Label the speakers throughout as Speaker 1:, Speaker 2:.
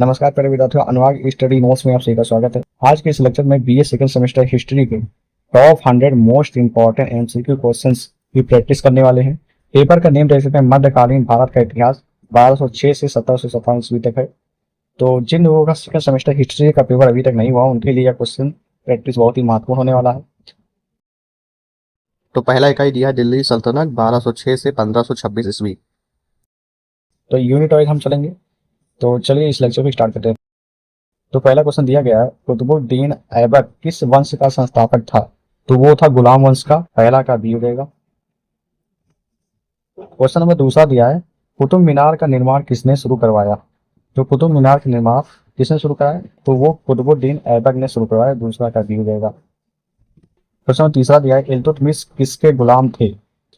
Speaker 1: नमस्कार प्यारे विद्यार्थियों, अनुराग स्टडी नोट्स में आप सभी का स्वागत है। आज के इस लेक्चर में बीए सेकंड सेमेस्टर हिस्ट्री के top 100 most important MCQ questions की प्रैक्टिस करने वाले हैं। पेपर का नेम देख सकते हैं, मध्यकालीन भारत का इतिहास 1206 से 1757 ईस्वी तक है। तो जिन लोगों का सेकंड सेमेस्टर हिस्ट्री का पेपर अभी तक नहीं हुआ, उनके लिए यह क्वेश्चन प्रैक्टिस बहुत ही महत्वपूर्ण होने वाला है।
Speaker 2: तो पहला इकाई दिया है दिल्ली सल्तनत 1206 से 1526 ईस्वी।
Speaker 1: तो यूनिट वाइज हम चलेंगे। तो चलिए इस लेक्चर को स्टार्ट करते हैं। तो पहला क्वेश्चन दिया गया है, कुतुबुद्दीन ऐबक किस वंश का संस्थापक था? तो वो था गुलाम वंश का। पहला का बी हो जाएगा। क्वेश्चन नंबर दूसरा दिया है, कुतुब मीनार का निर्माण किसने शुरू करवाया? तो कुतुब मीनार का निर्माण किसने शुरू कराया? तो वो कुतुबुद्दीन ऐबक ने शुरू करवाया। दूसरा का बी हो जाएगा। क्वेश्चन नंबर तीसरा दिया है, इल्तुतमिश किसके गुलाम थे?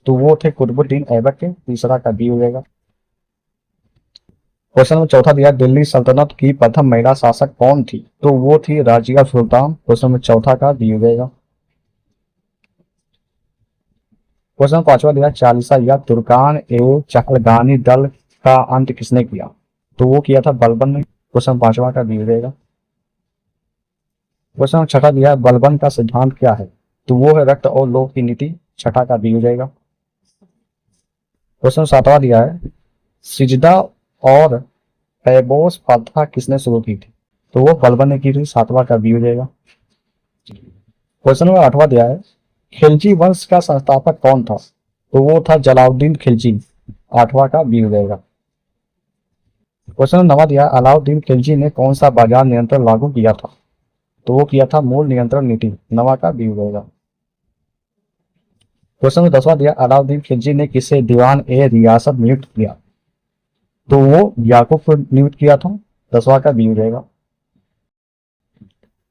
Speaker 1: तो वो थे कुतुबुद्दीन ऐबक के। तीसरा का बी हो जाएगा। क्वेश्चन नंबर चौथा दिया, दिल्ली सल्तनत की प्रथम महिला शासक कौन थी? तो वो थी राजिया सुल्तान। क्वेश्चन नंबर चौथा का दी हो जाएगा। क्वेश्चन नंबर पांचवा दिया, चालीसा या तुर्कान एवं चहलगानी दल का अंत किसने किया? तो वो किया था बलबन ने। क्वेश्चन पांचवा का दी हो जाएगा। क्वेश्चन नंबर छठा दिया, बलबन का सिद्धांत क्या है? तो वो है रक्त और लोह की नीति। छठा का दी हो जाएगा। क्वेश्चन सातवां दिया है, सिजदा और पैबोस प्रथा किसने शुरू की थी? तो वो बलबन ने की थी। सातवां का बी हो जाएगा। क्वेश्चन नंबर आठवां दिया है, खिलजी वंश का संस्थापक कौन था? तो वो था जलाउद्दीन खिलजी। आठवां का बी हो जाएगा। क्वेश्चन नंबर नवा दिया, अलाउद्दीन खिलजी ने कौन सा बाजार नियंत्रण लागू किया था? तो वो किया था मूल नियंत्रण नीति। नवा का बी हो जाएगा। क्वेश्चन नंबर 10वां दिया, अलाउद्दीन खिलजी ने किसे दीवान ए रियासत नियुक्त किया? तो वो याकूब को नियुक्त किया था। 10वां का बी हो जाएगा।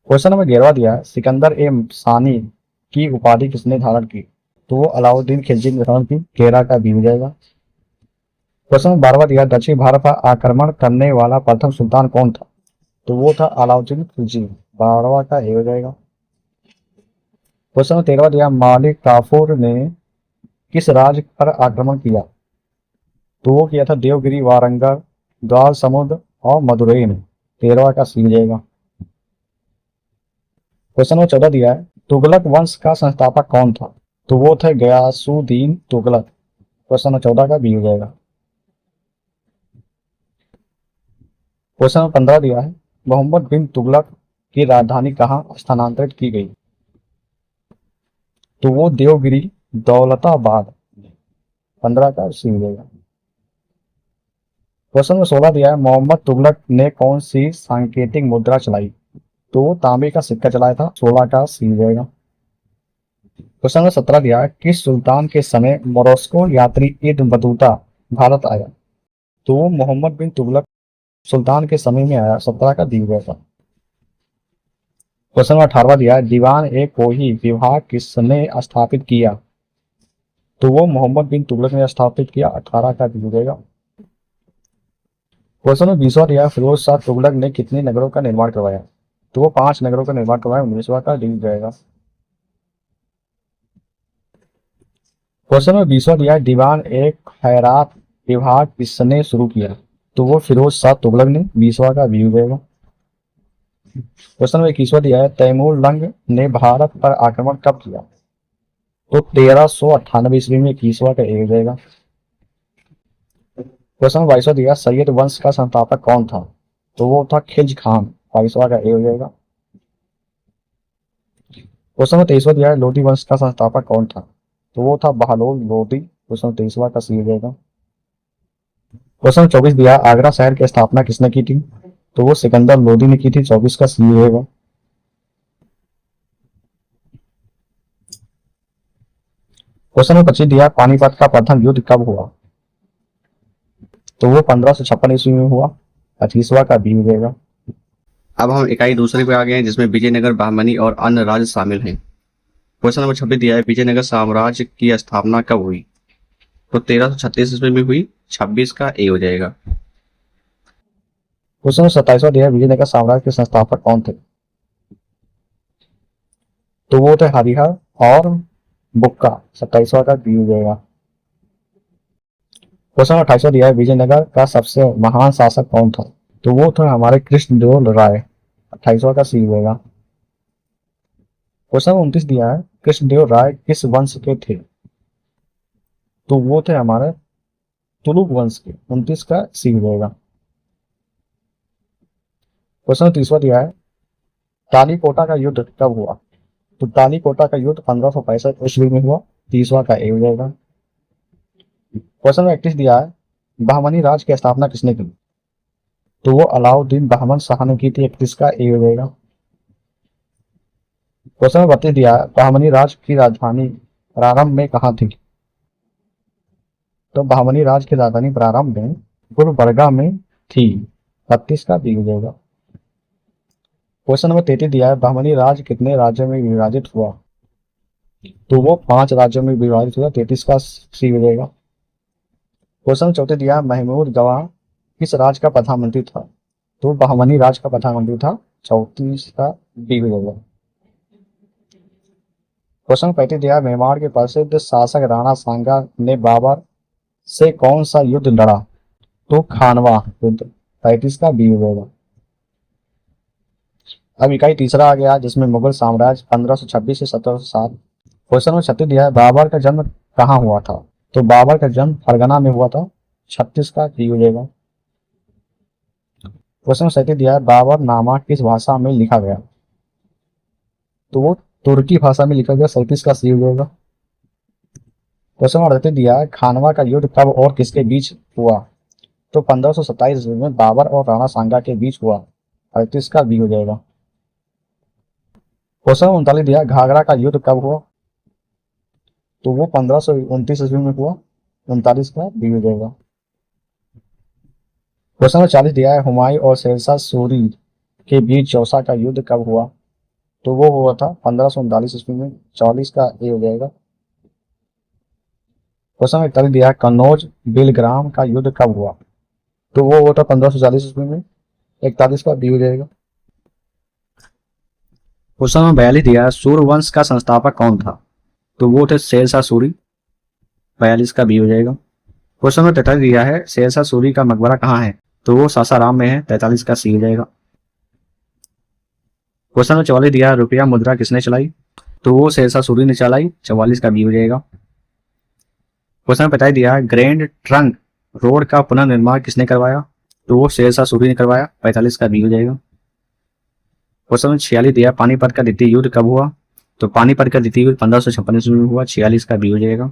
Speaker 1: क्वेश्चन नंबर 11वां दिया है, सिकंदर ए सानी की उपाधि किसने धारण की? तो वो अलाउद्दीन खिलजी ने धारण की। 13 का बी हो जाएगा। क्वेश्चन नंबर 12वां दिया, दक्षिण भारत पर आक्रमण करने वाला प्रथम सुल्तान कौन था? तो वो था अलाउद्दीन खिलजी। 12वां का ए हो जाएगा। क्वेश्चन नंबर 13वां दिया, मालिक काफूर ने किस राज्य पर आक्रमण किया? तो वो किया था देवगिरी, वारंगल, द्वार समुद्र और मदुरई में। 13वां का सी हो जाएगा। क्वेश्चन नंबर 14 दिया है, तुगलक वंश का संस्थापक कौन था? तो वो थे गयासुद्दीन तुगलक। क्वेश्चन नंबर 14 का बी हो जाएगा। क्वेश्चन नंबर 15 दिया है, मोहम्मद बिन तुगलक की राजधानी कहाँ स्थानांतरित की गई? तो वो देवगिरी, दौलताबाद। 15 का सी हो जाएगा। क्वेश्चन नंबर 16 दिया है, मोहम्मद तुगलक ने कौन सी सांकेतिक मुद्रा चलाई? तो वो तांबे का सिक्का चलाया था। 16 का सी हो जाएगा। क्वेश्चन नंबर 17 दिया है, किस सुल्तान के समय मोरस्को यात्री इब्न बतूता भारत आया? तो वो मोहम्मद बिन तुगलक सुल्तान के समय में आया। 17 का दी हो गया था। क्वेश्चन नंबर 18 दिया है, दीवान ए कोही विभाग किसने स्थापित किया? तो वो मोहम्मद बिन तुगलक ने स्थापित किया। 18 का दी हो जाएगा। क्वेश्चन नंबर 20 दिया, फिरोज शाह तुगलक ने कितने नगरों का निर्माण करवाया? तो वो 5 नगरों का निर्माण करवाया। 19वां का डी जाएगा। क्वेश्चन नंबर 20 दिया है, दीवान एक खैरात विभाग किसने शुरू किया? तो वो फिरोज शाह तुगलक ने। 20वां का बी हो जाएगा। क्वेश्चन नंबर 21वां दिया है, तैमूर लंग ने भारत पर आक्रमण कब किया? तो 1398 ईस्वी में। 21वां का ए हो जाएगा। क्वेश्चन नंबर 22वां दिया, सैयद वंश का संस्थापक कौन था? तो वो था खिल्ज खान। 22वां का ए हो जाएगा। क्वेश्चन नंबर 23वां दिया है, लोधी वंश का संस्थापक कौन था? तो वो था बहलोल लोधी। क्वेश्चन नंबर 23वां का सी हो जाएगा। क्वेश्चन नंबर 24 दिया, आगरा शहर की स्थापना किसने की थी? तो वो सिकंदर लोधी ने की थी। 24 का सी हो जाएगा। क्वेश्चन नंबर 25 दिया, पानीपत का प्रथम युद्ध कब हुआ? तो वो 1556 ईस्वी में हुआ। 25वां का बी हो जाएगा।
Speaker 2: अब हम इकाई दूसरे पे आ गए हैं, जिसमें विजयनगर, बहमनी और अन्य राज्य शामिल हैं। क्वेश्चन नंबर 26 दिया है, विजयनगर साम्राज्य की स्थापना कब हुई? तो 1336 ईस्वी में हुई। 26 का ए हो जाएगा।
Speaker 1: क्वेश्चन नंबर 27वां दिया है, विजयनगर साम्राज्य के संस्थापक कौन थे? तो वो थे हरिहर और बुक्का। 27वां का बी हो जाएगा। क्वेश्चन नंबर 28वां दिया है, विजयनगर का सबसे महान शासक कौन था? तो वो था हमारे कृष्णदेव राय, 28वां का सी होगा। क्वेश्चन 29 दिया है, कृष्णदेव राय किस वंश के थे? तो वो थे हमारे तुलुक वंश के, 29 का सी होगा। क्वेश्चन 30वां दिया है, तालीकोटा का युद्ध कब हुआ? तो तालीकोटा का युद्ध 1565 ईस्वी में हुआ, 30वां का ए हो जाएगा। क्वेश्चन 31 दिया है, बहमनी राज की स्थापना किसने की? तो वो अलाउद्दीन बहमन शाह ने की थी, 31 का ए हो जाएगा। क्वेश्चन 32 दिया है, बहमनी राज की राजधानी प्रारंभ में कहाँ थी? तो बहमनी राज की राजधानी प्रारंभ में गुलबर्गा में थी, 32 का बी हो जाएगा। क्वेश्चन नंबर 33 दिया है, बहमनी राज कितने राज्यों में विभाजित हुआ? तो वो 5 राज्यों में विभाजित हुआ, 33 का सी हो जाएगा। क्वेश्चन 34 दिया है, महमूद गवाह किस राज्य का प्रधानमंत्री था? तो बहमनी राज का प्रधानमंत्री था, 34 का बी हो जाएगा। क्वेश्चन 35 दिया है, मेवाड़ के प्रसिद्ध शासक राणा सांगा ने बाबर से कौन सा युद्ध लड़ा? तो खानवा युद्ध, 35 का बी हो जाएगा। अब इकाई तीसरा आ गया, जिसमें मुगल साम्राज्य 1526 से 1707। क्वेश्चन नंबर 36 दिया है, बाबर का जन्म कहाँ हुआ था? तो बाबर का जन्म फरगना में हुआ था, 36 का बी हो जाएगा। क्वेश्चन नंबर 37 दिया है, बाबर नामा किस भाषा में लिखा गया? तो वो तुर्की भाषा में लिखा गया, 37 का सी हो जाएगा। क्वेश्चन नंबर 38 दिया है, खानवा का युद्ध कब और किसके बीच हुआ? तो 1527 ईस्वी में बाबर और राणा सांगा के बीच हुआ, 38 का बी हो जाएगा। क्वेश्चन 39 दिया, घाघरा का युद्ध कब हुआ? तो वो 1529 ईस्वी में हुआ, 39 का बी हो जाएगा। क्वेश्चन नंबर 40 दिया है, हुमायूं और शेरशाह सूरी के बीच चौसा का युद्ध कब हुआ? तो वो हुआ था 1539 ईस्वी में, 44 का ए हो जाएगा। क्वेश्चन नंबर 41 दिया है, कन्नौज बिलग्राम का युद्ध कब हुआ? तो वो हुआ था 1540 ईस्वी में, 41 का बी हो जाएगा।
Speaker 2: क्वेश्चन नंबर 42 दिया है, सूर्यवंश का संस्थापक कौन था? तो वो थे शेरशाह सूरी, 42 का बी हो जाएगा। क्वेश्चन नंबर 43 दिया है, शेरशाह सूरी का मकबरा कहाँ है? तो वो सासाराम में है, 43 का सी हो जाएगा। क्वेश्चन नंबर 44 दिया है, रुपया मुद्रा किसने चलाई? तो वो शेरशाह सूरी ने चलाई, 44 का बी हो जाएगा। क्वेश्चन नंबर 45 दिया है, ग्रैंड ट्रंक रोड का पुनर्निर्माण किसने करवाया? तो वो शेरशाह सूरी ने करवाया, 45 का बी हो जाएगा। क्वेश्चन नंबर 46 दिया, पानीपत का द्वितीय युद्ध कब हुआ? तो पानीपत का द्वितीय युद्ध 1556 ईस्वी में हुआ, 46 का बी हो जाएगा।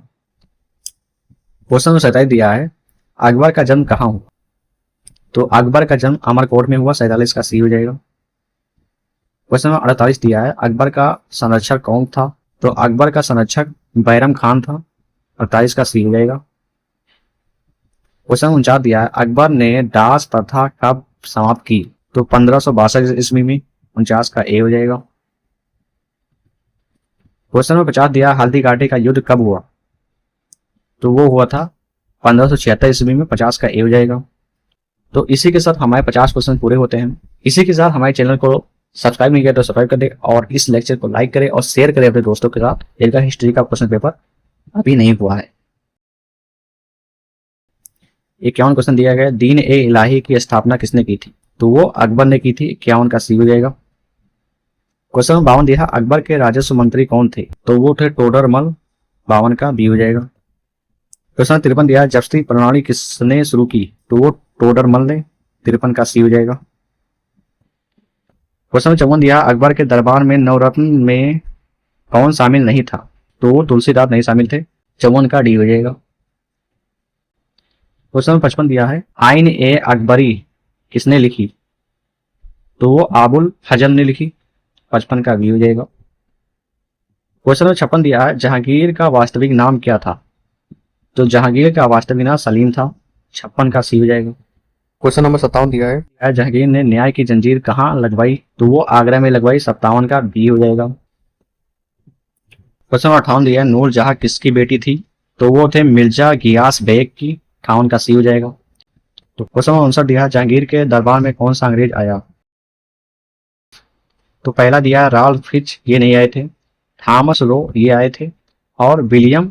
Speaker 2: क्वेश्चन नंबर 27 दिया है, अकबर का जन्म कहाँ हुआ? तो अकबर का जन्म अमरकोट में हुआ, 47 का सी हो जाएगा। क्वेश्चन नंबर 48 दिया है, अकबर का संरक्षक कौन था? तो अकबर का संरक्षक बैरम खान था, 48 का सी हो जाएगा। क्वेश्चन 49 दिया है, अकबर ने दास प्रथा कब समाप्त की? तो 1562 ईस्वी में, 49 का ए हो जाएगा। क्वेश्चन नंबर 50 दिया, हल्दी घाटी का युद्ध कब हुआ? तो वो हुआ था 1576 ईस्वी में, 50 का ए हो जाएगा। तो इसी के साथ हमारे 50 क्वेश्चन पूरे होते हैं। इसी के साथ हमारे चैनल को सब्सक्राइब नहीं किया तो सब्सक्राइब कर दे और इस लेक्चर को लाइक करें और शेयर करें अपने दोस्तों के साथ। इनका हिस्ट्री का क्वेश्चन पेपर अभी नहीं हुआ है। 51 क्वेश्चन दिया गया, दीन ए इलाही की स्थापना किसने की थी? तो वो अकबर ने की थी, 51 का सी हो जाएगा। क्वेश्चन नंबर 52 दिया, अकबर के राजस्व मंत्री कौन थे? तो वो थे टोडरमल, 52 का बी हो जाएगा। क्वेश्चन 53 दिया, जब्ती प्रणाली किसने शुरू की? तो वो टोडरमल ने, 53 का सी हो जाएगा। क्वेश्चन 54 दिया, अकबर के दरबार में नवरत्न में कौन शामिल नहीं था? तो वो तुलसीदास नहीं शामिल थे, 54 का डी हो जाएगा। क्वेश्चन नंबर 55 दिया है, आइन ए अकबरी किसने लिखी? तो वो आबुल हजम ने लिखी, 55 का बी हो जाएगा। क्वेश्चन नंबर 56 दिया है, जहांगीर का वास्तविक नाम क्या था? तो जहांगीर का वास्तविक नाम सलीम था, 56 का सी हो जाएगा। क्वेश्चन नंबर 57 दिया है, जहांगीर ने न्याय की जंजीर कहाँ लगवाई? तो वो आगरा में लगवाई, 57 का बी हो जाएगा। क्वेश्चन नंबर 58 दिया है, नूर जहां किसकी बेटी थी? तो वो थे मिर्जा गियास बेग की, 58 का सी हो जाएगा। तो क्वेश्चन नंबर 59 दिया है, जहांगीर के दरबार में कौन सा अंग्रेज आया? तो पहला दिया है राल्फ फिच, ये नहीं आए थे। थॉमस रो ये आए थे और विलियम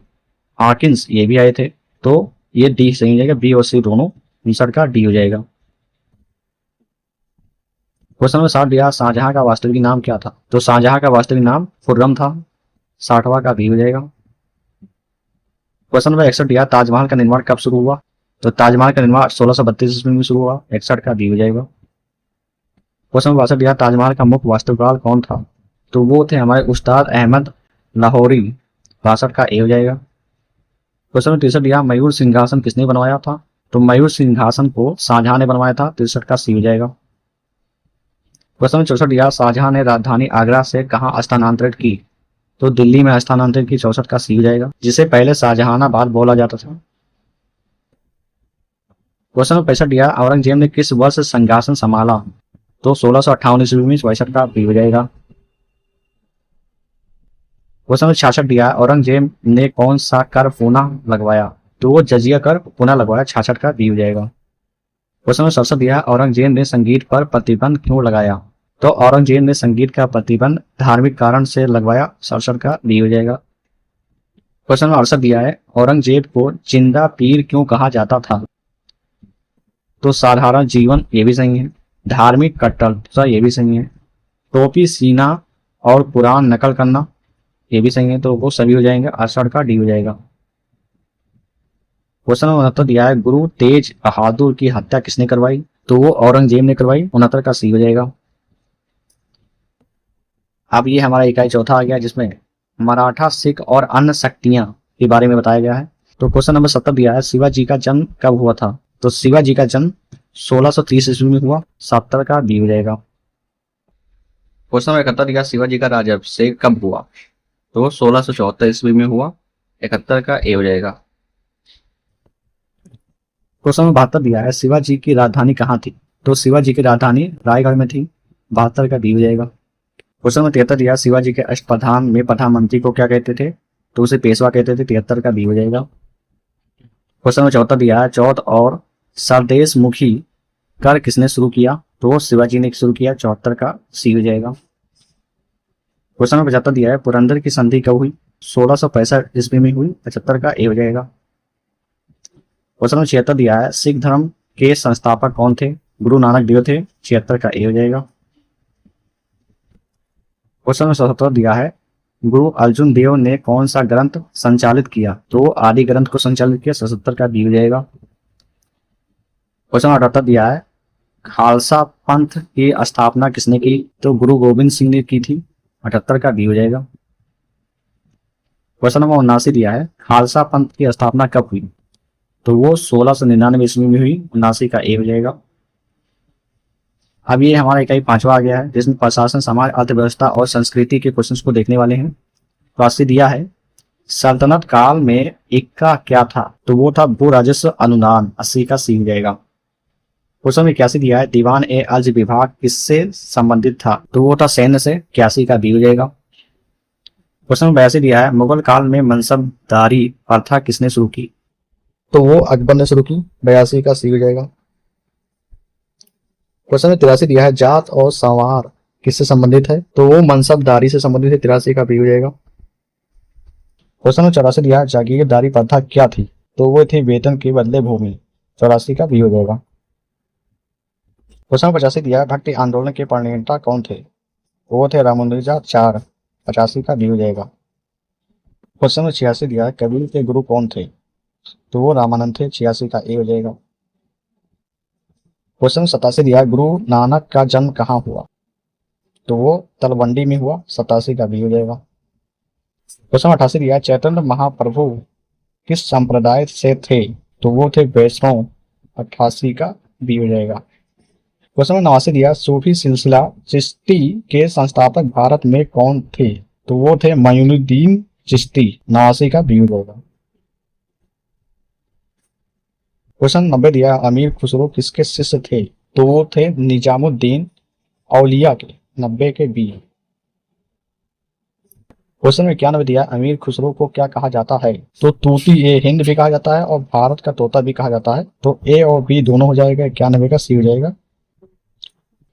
Speaker 2: हॉकिंस ये भी आए थे। तो ये डी सही हो जाएगा, बी और सी दोनों 59 का डी हो जाएगा।
Speaker 1: क्वेश्चन नंबर 60 दिया शाहजहां का वास्तविक नाम क्या था? तो शाहजहां का वास्तविक नाम खुर्रम था। 60वां का बी हो जाएगा। क्वेश्चन नंबर 61 दिया ताजमहल का निर्माण कब शुरू हुआ? तो ताजमहल का निर्माण 1632 ईस्वी में शुरू हुआ। 61 का बी हो जाएगा। क्वेश्चन नंबर 62 दिया ताजमहल का मुख्य वास्तुकार कौन था? तो वो थे हमारे उस्ताद अहमद लाहौरी। 62 का ए हो जाएगा। क्वेश्चन नंबर 63 दिया मयूर सिंहासन किसने बनवाया था? तो मयूर सिंहासन को शाहजहां ने बनवाया था। 63 का सी हो जाएगा। क्वेश्चन नंबर 64 दिया शाहजहां ने राजधानी आगरा से कहां स्थानांतरित की? तो दिल्ली में स्थानांतरित की। 64 का सी हो जाएगा, जिसे पहले शाहजहानाबाद बोला जाता था। क्वेश्चन नंबर 65 दिया औरंगजेब ने किस वर्ष सिंहासन संभाला? तो 1658 ईस्वी में। 62 का बी हो जाएगा। क्वेश्चन नंबर 66 दिया औरंगजेब ने कौन सा कर पुनः लगवाया? तो वो जजिया कर पुनः लगवाया। 66 का बी हो जाएगा। क्वेश्चन नंबर 67 दिया औरंगजेब ने संगीत पर प्रतिबंध क्यों लगाया? तो औरंगजेब ने संगीत का प्रतिबंध धार्मिक कारण से लगवाया। 67 का बी हो जाएगा। क्वेश्चन नंबर 68 दिया है औरंगजेब को जिंदा पीर क्यों कहा जाता था? तो साधारण जीवन, ये भी सही है। धार्मिक कट्टरता, ये भी सही है। टोपी सीना और कुरान नकल करना, ये भी सही है। तो वो सभी हो जाएंगे। 68 का डी हो जाएगा। क्वेश्चन नंबर 69 दिया है गुरु तेज बहादुर की हत्या किसने करवाई? तो वो औरंगजेब ने करवाई। 69 का सी हो जाएगा। अब ये हमारा इकाई चौथा आ गया, जिसमें मराठा सिख और अन्य शक्तियां के बारे में बताया गया है। तो क्वेश्चन नंबर 70 दिया है शिवाजी का जन्म कब हुआ था? तो शिवाजी का जन्म 1630 ईस्वी में हुआ। 70 का बी हो जाएगा।
Speaker 2: क्वेश्चन नंबर 71 दिया शिवाजी का राज्याभिषेक कब हुआ? तो 1674 ईस्वी में हुआ। 71 का ए हो जाएगा।
Speaker 1: क्वेश्चन नंबर 72 दिया है शिवाजी की राजधानी कहाँ थी? तो शिवाजी की राजधानी रायगढ़ में थी। 72 का बी हो जाएगा। क्वेश्चन नंबर 73 दिया शिवाजी के अष्टप्रधान में प्रधानमंत्री को क्या कहते थे? तो उसे पेशवा कहते थे। 73 का बी हो जाएगा। क्वेश्चन नंबर 74 दिया है चौथ और स्वदेश मुखी कर किसने शुरू किया? तो शिवाजी ने शुरू किया। 74 का सी हो जाएगा। क्वेश्चन नंबर 75 दिया है पुरंदर की संधि कब हुई? 1665 ईस्वी में हुई। 75 का ए हो जाएगा। क्वेश्चन नंबर 76 दिया है सिख धर्म के संस्थापक कौन थे? गुरु नानक देव थे। 76 का ए हो जाएगा। क्वेश्चन नंबर 77 दिया है गुरु अर्जुन देव ने कौन सा ग्रंथ संचालित किया? तो आदि ग्रंथ को संचालित किया। 77 का बी हो जाएगा। क्वेश्चन नंबर 78 दिया है खालसा पंथ की स्थापना किसने की? तो गुरु गोविंद सिंह ने की थी। 78 का बी हो जाएगा। क्वेश्चन नंबर 79 दिया है खालसा पंथ की स्थापना कब हुई? तो वो 1699 ईस्वी में हुई। 79 का ए हो जाएगा। अब ये हमारा इकाई पांचवा आ गया है, जिसमें प्रशासन, समाज, अर्थव्यवस्था और संस्कृति के क्वेश्चंस को देखने वाले हैं। तो 80 दिया है सल्तनत काल में इक्का क्या था? तो वो था भू राजस्व अनुदान। 80 का सी हो जाएगा। क्वेश्चन में 81 दिया है दीवान ए अर्ज विभाग किससे संबंधित था? तो वो था सैन्य से। 81 का बी हो जाएगा। क्वेश्चन में 82 दिया है मुगल काल में मनसबदारी प्रथा किसने शुरू की? तो वो अकबर ने शुरू की। 82 का सी हो जाएगा। क्वेश्चन में 83 दिया है जात और संवार किससे संबंधित है? तो वो मनसबदारी से संबंधित है। 83 का बी हो जाएगा। क्वेश्चन में 84 दिया है जागीरदारी प्रथा क्या थी? तो वो थी वेतन के बदले भूमि। 84 का बी हो जाएगा। क्वेश्चन में 85 दिया है भक्ति आंदोलन के प्रणेता कौन थे? वो थे रामानुजाचार्य। 85 का बी हो जाएगा। क्वेश्चन में 86 दिया है कबीर के गुरु कौन थे? तो वो रामानंद थे। 86 का ए हो जाएगा। क्वेश्चन 87 दिया गुरु नानक का जन्म कहाँ हुआ? तो वो तलवंडी में हुआ। 87 का बी हो जाएगा। क्वेश्चन 88 दिया चैतन्य महाप्रभु किस संप्रदाय से थे? तो वो थे वैष्णव। 88 का बी हो जाएगा। क्वेश्चन 89 दिया सूफी सिलसिला चिश्ती के संस्थापक भारत में कौन थे? तो वो थे मोइनुद्दीन चिश्ती। 89 का बी हो जाएगा। क्वेश्चन 90 दिया अमीर खुसरो किसके शिष्य थे? तो वो थे निजामुद्दीन औलिया के। 90 के बी। क्वेश्चन में 91 दिया अमीर खुसरो को क्या कहा जाता है? तो तूती ए हिंद भी कहा जाता है और भारत का तोता भी कहा जाता है। तो ए और बी दोनों हो जाएगा। 91 का सी हो जाएगा।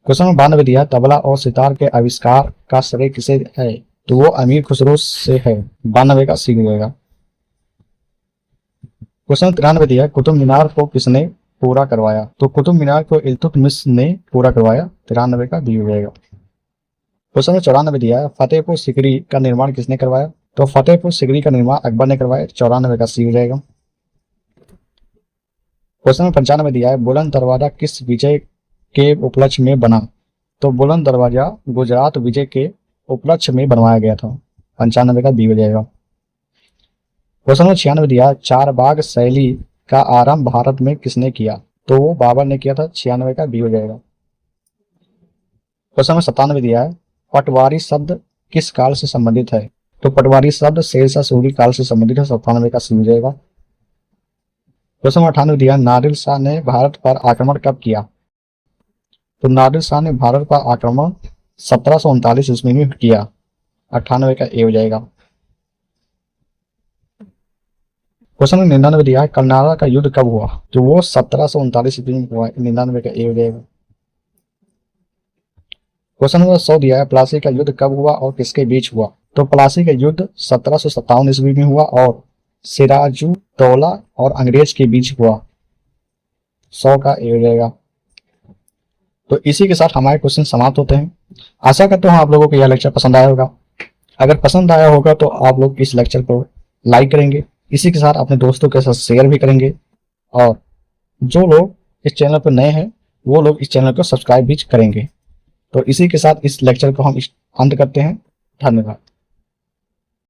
Speaker 1: क्वेश्चन में 92 दिया तबला और सितार के आविष्कार का श्रेय किसे है? तो वो अमीर खुसरो से है। 92 का सी हो जाएगा। क्वेश्चन 93 दिया कुतुब मीनार को किसने पूरा करवाया? तो कुतुब मीनार को इल्तुतमिश ने पूरा करवाया। 93 का बी हो जाएगा। क्वेश्चन नंबर 94 दिया है, फतेहपुर सिकरी का निर्माण किसने करवाया? तो फतेहपुर सिकरी का निर्माण अकबर ने करवाया। 94 का सी हो जाएगा। क्वेश्चन नंबर 95 दिया है, बुलंद दरवाजा किस विजय के उपलक्ष्य में बना? तो बुलंद दरवाजा गुजरात विजय के उपलक्ष्य में बनवाया गया था। 95 का बी हो जाएगा। क्वेश्चन नंबर 96 दिया है, चार बाग शैली का आरंभ भारत में किसने किया? तो वो बाबर ने किया था। 96 का बी हो जाएगा। क्वेश्चन नंबर 97 दिया है, पटवारी शब्द किस काल से संबंधित है? तो पटवारी शब्द शेरशाह सूरी काल से संबंधित है। 97 का सी हो जाएगा। क्वेश्चन नंबर 98 दिया, नादिर शाह ने भारत पर आक्रमण कब किया? तो नादिर शाह ने भारत पर आक्रमण 1739 ईस्वी में किया। 98 का ए हो जाएगा। क्वेश्चन नंबर 99 दिया है, कलनारा का युद्ध कब हुआ? तो वो 1739 ईस्वी में हुआ। 99 का ए हो जाएगा। क्वेश्चन नंबर 100 दिया है, प्लासी का युद्ध कब हुआ और किसके बीच हुआ? तो प्लासी का युद्ध 1757 ईस्वी में हुआ और सिराजुद्दौला और अंग्रेज के बीच हुआ। 100 का ए हो जाएगा। तो इसी के साथ हमारे क्वेश्चन समाप्त होते हैं। आशा करता हूँ आप लोगों को यह लेक्चर पसंद आया होगा। अगर पसंद आया होगा तो आप लोग इस लेक्चर को लाइक करेंगे, इसी के साथ अपने दोस्तों के साथ शेयर भी करेंगे, और जो लोग इस चैनल पर नए हैं वो लोग इस चैनल को सब्सक्राइब भी करेंगे। तो इसी के साथ इस लेक्चर को हम अंत करते हैं। धन्यवाद।